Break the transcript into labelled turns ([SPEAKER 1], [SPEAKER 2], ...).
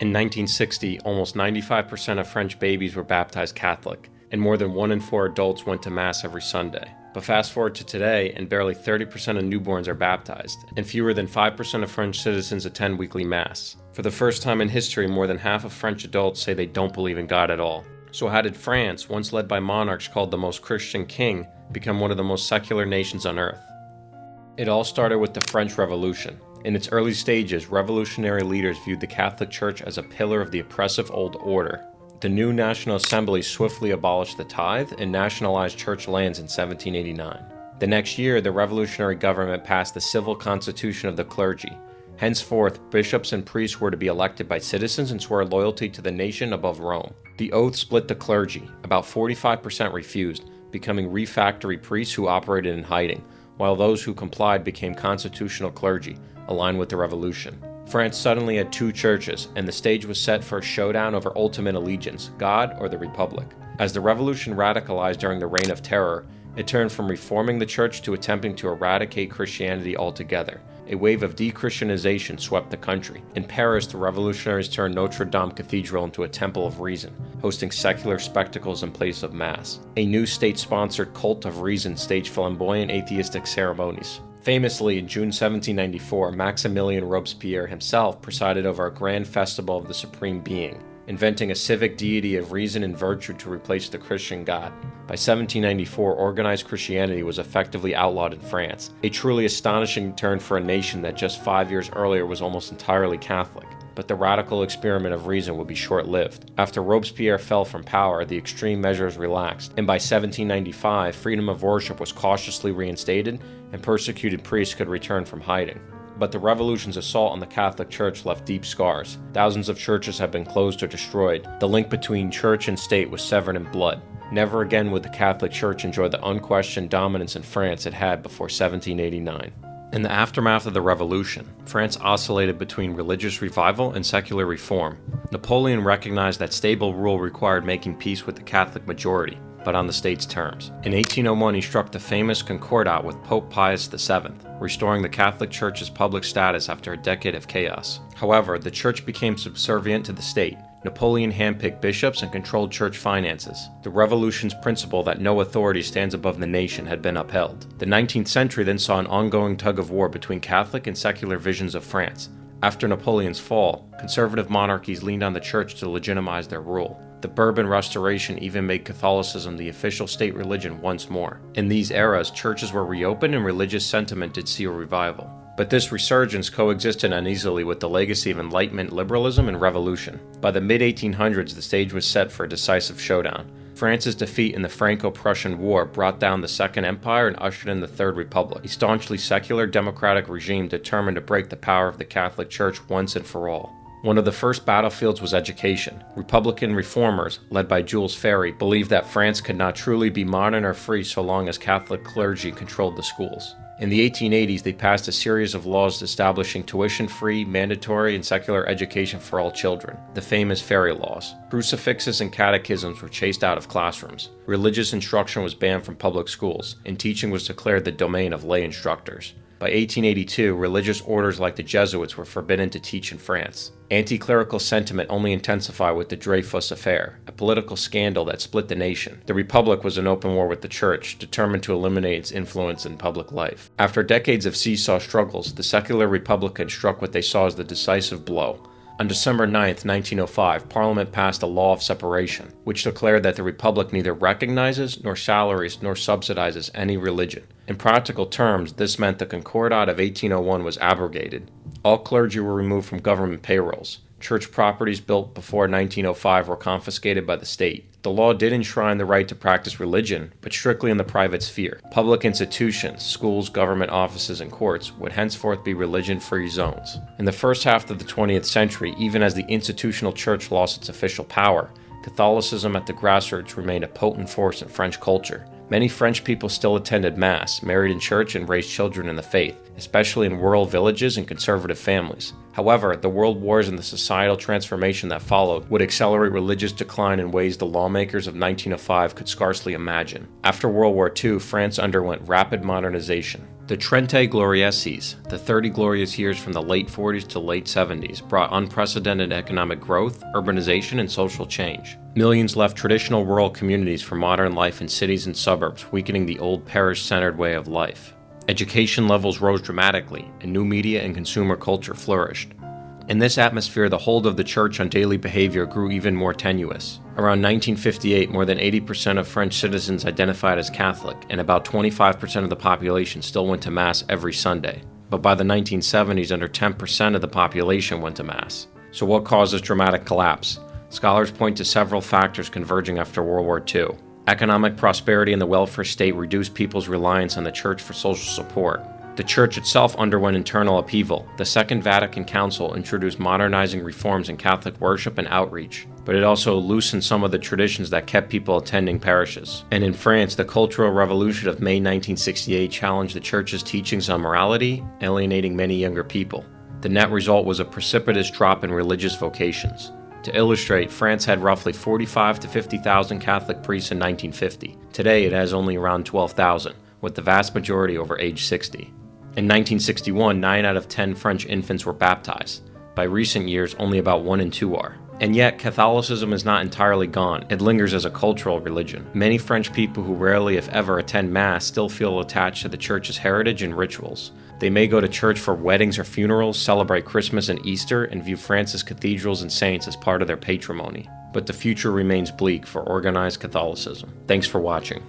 [SPEAKER 1] In 1960, almost 95% of French babies were baptized Catholic, and more than 1 in 4 adults went to Mass every Sunday. But fast forward to today, and barely 30% of newborns are baptized, and fewer than 5% of French citizens attend weekly Mass. For the first time in history, more than half of French adults say they don't believe in God at all. So how did France, once led by monarchs called the most Christian king, become one of the most secular nations on earth? It all started with the French Revolution. In its early stages, revolutionary leaders viewed the Catholic Church as a pillar of the oppressive old order. The new National Assembly swiftly abolished the tithe and nationalized church lands in 1789. The next year, the revolutionary government passed the Civil Constitution of the Clergy. Henceforth, bishops and priests were to be elected by citizens and swear loyalty to the nation above Rome. The oath split the clergy. About 45% refused, becoming refractory priests who operated in hiding, while those who complied became constitutional clergy, aligned with the revolution. France suddenly had 2 churches, and the stage was set for a showdown over ultimate allegiance, God or the Republic. As the revolution radicalized during the Reign of Terror, it turned from reforming the church to attempting to eradicate Christianity altogether. A wave of dechristianization swept the country. In Paris, the revolutionaries turned Notre Dame Cathedral into a temple of reason, hosting secular spectacles in place of Mass. A new state-sponsored cult of reason staged flamboyant atheistic ceremonies. Famously, in June 1794, Maximilien Robespierre himself presided over a grand festival of the Supreme Being, inventing a civic deity of reason and virtue to replace the Christian God. By 1794, organized Christianity was effectively outlawed in France, a truly astonishing turn for a nation that just 5 years earlier was almost entirely Catholic. But the radical experiment of reason would be short-lived. After Robespierre fell from power, the extreme measures relaxed, and by 1795, freedom of worship was cautiously reinstated, and persecuted priests could return from hiding. But the revolution's assault on the Catholic Church left deep scars. Thousands of churches have been closed or destroyed. The link between church and state was severed in blood. Never again would the Catholic Church enjoy the unquestioned dominance in France it had before 1789. In the aftermath of the Revolution, France oscillated between religious revival and secular reform. Napoleon recognized that stable rule required making peace with the Catholic majority, but on the state's terms. In 1801, he struck the famous Concordat with Pope Pius VII, restoring the Catholic Church's public status after a decade of chaos. However, the Church became subservient to the state. Napoleon handpicked bishops and controlled church finances. The Revolution's principle that no authority stands above the nation had been upheld. The 19th century then saw an ongoing tug-of-war between Catholic and secular visions of France. After Napoleon's fall, conservative monarchies leaned on the church to legitimize their rule. The Bourbon Restoration even made Catholicism the official state religion once more. In these eras, churches were reopened and religious sentiment did see a revival. But this resurgence coexisted uneasily with the legacy of Enlightenment liberalism and revolution. By the mid-1800s, the stage was set for a decisive showdown. France's defeat in the Franco-Prussian War brought down the Second Empire and ushered in the Third Republic, a staunchly secular democratic regime determined to break the power of the Catholic Church once and for all. One of the first battlefields was education. Republican reformers, led by Jules Ferry, believed that France could not truly be modern or free so long as Catholic clergy controlled the schools. In the 1880s, they passed a series of laws establishing tuition-free, mandatory, and secular education for all children, the famous Ferry Laws. Crucifixes and catechisms were chased out of classrooms. Religious instruction was banned from public schools, and teaching was declared the domain of lay instructors. By 1882, religious orders like the Jesuits were forbidden to teach in France. Anti-clerical sentiment only intensified with the Dreyfus Affair, a political scandal that split the nation. The Republic was in open war with the Church, determined to eliminate its influence in public life. After decades of seesaw struggles, the secular Republicans struck what they saw as the decisive blow. On December 9, 1905, Parliament passed a law of separation, which declared that the Republic neither recognizes, nor salaries, nor subsidizes any religion. In practical terms, this meant the Concordat of 1801 was abrogated. All clergy were removed from government payrolls. Church properties built before 1905 were confiscated by the state. The law did enshrine the right to practice religion, but strictly in the private sphere. Public institutions, schools, government offices, and courts would henceforth be religion-free zones. In the first half of the 20th century, even as the institutional church lost its official power, Catholicism at the grassroots remained a potent force in French culture. Many French people still attended Mass, married in church, and raised children in the faith, especially in rural villages and conservative families. However, the world wars and the societal transformation that followed would accelerate religious decline in ways the lawmakers of 1905 could scarcely imagine. After World War II, France underwent rapid modernization. The Trente Glorieses, the 30 glorious years from the late 40s to late 70s, brought unprecedented economic growth, urbanization, and social change. Millions left traditional rural communities for modern life in cities and suburbs, weakening the old parish-centered way of life. Education levels rose dramatically, and new media and consumer culture flourished. In this atmosphere, the hold of the church on daily behavior grew even more tenuous. Around 1958, more than 80% of French citizens identified as Catholic, and about 25% of the population still went to Mass every Sunday. But by the 1970s, under 10% of the population went to Mass. So what caused this dramatic collapse? Scholars point to several factors converging after World War II. Economic prosperity and the welfare state reduced people's reliance on the church for social support. The Church itself underwent internal upheaval. The Second Vatican Council introduced modernizing reforms in Catholic worship and outreach, but it also loosened some of the traditions that kept people attending parishes. And in France, the Cultural Revolution of May 1968 challenged the Church's teachings on morality, alienating many younger people. The net result was a precipitous drop in religious vocations. To illustrate, France had roughly 45,000 to 50,000 Catholic priests in 1950. Today, it has only around 12,000, with the vast majority over age 60. In 1961, 9 out of 10 French infants were baptized. By recent years, only about 1 in 2 are. And yet, Catholicism is not entirely gone. It lingers as a cultural religion. Many French people who rarely, if ever, attend Mass still feel attached to the Church's heritage and rituals. They may go to church for weddings or funerals, celebrate Christmas and Easter, and view France's cathedrals and saints as part of their patrimony. But the future remains bleak for organized Catholicism. Thanks for watching.